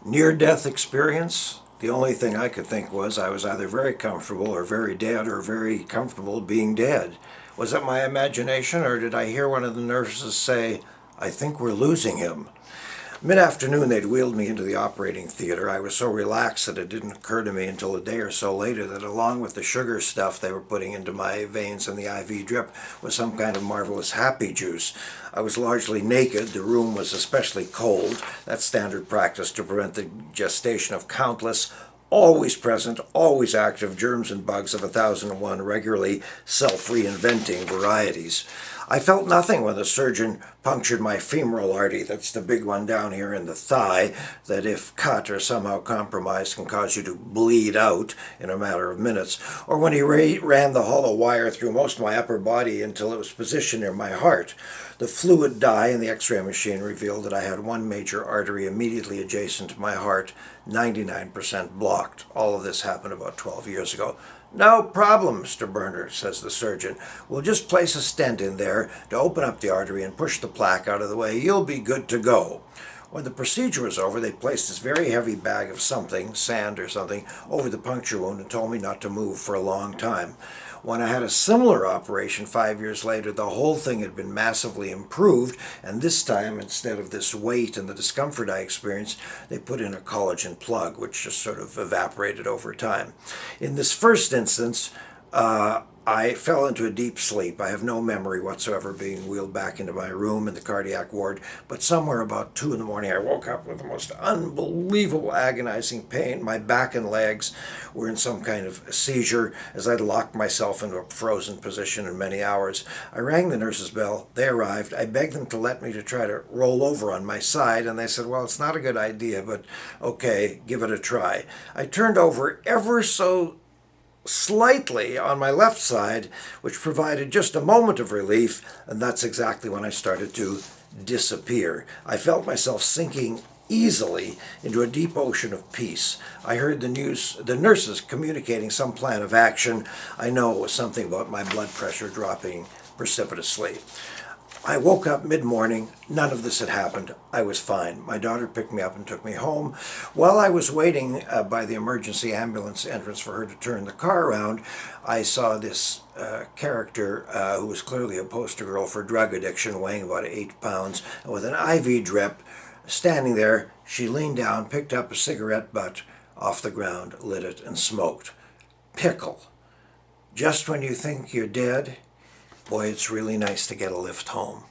Near-death experience? The only thing I could think was I was either very comfortable or very dead or very comfortable being dead. Was it my imagination, or did I hear one of the nurses say, "I think we're losing him"? Mid-afternoon, they'd wheeled me into the operating theater. I was so relaxed that it didn't occur to me until a day or so later that along with the sugar stuff they were putting into my veins and the IV drip was some kind of marvelous happy juice. I was largely naked. The room was especially cold. That's standard practice to prevent the gestation of countless, always present, always active germs and bugs of 1001 regularly self-reinventing varieties. I felt nothing when the surgeon punctured my femoral artery, that's the big one down here in the thigh, that if cut or somehow compromised can cause you to bleed out in a matter of minutes, or when he ran the hollow wire through most of my upper body until it was positioned near my heart. The fluid dye in the x-ray machine revealed that I had one major artery immediately adjacent to my heart, 99% blocked. All of this happened about 12 years ago. "No problem, Mr. Burner," says the surgeon. "We'll just place a stent in there to open up the artery and push the plaque out of the way. You'll be good to go." When the procedure was over, they placed this very heavy bag of something, sand or something, over the puncture wound and told me not to move for a long time. When I had a similar operation 5 years later, the whole thing had been massively improved, and this time, instead of this weight and the discomfort I experienced, they put in a collagen plug, which just sort of evaporated over time. In this first instance, I fell into a deep sleep. I have no memory whatsoever being wheeled back into my room in the cardiac ward, but somewhere about 2 in the morning I woke up with the most unbelievable agonizing pain. My back and legs were in some kind of seizure as I'd locked myself into a frozen position in many hours. I rang the nurse's bell. They arrived. I begged them to let me to try to roll over on my side, and they said, "Well, it's not a good idea, but okay, give it a try." I turned over ever so slightly on my left side, which provided just a moment of relief, and that's exactly when I started to disappear. I felt myself sinking easily into a deep ocean of peace. I heard the nurses communicating some plan of action. I know it was something about my blood pressure dropping precipitously. I woke up mid-morning. None of this had happened. I was fine. My daughter picked me up and took me home. While I was waiting by the emergency ambulance entrance for her to turn the car around, I saw this character who was clearly a poster girl for drug addiction, weighing about 8 pounds, and with an IV drip, standing there. She leaned down, picked up a cigarette butt off the ground, lit it, and smoked. Pickle. Just when you think you're dead, boy, it's really nice to get a lift home.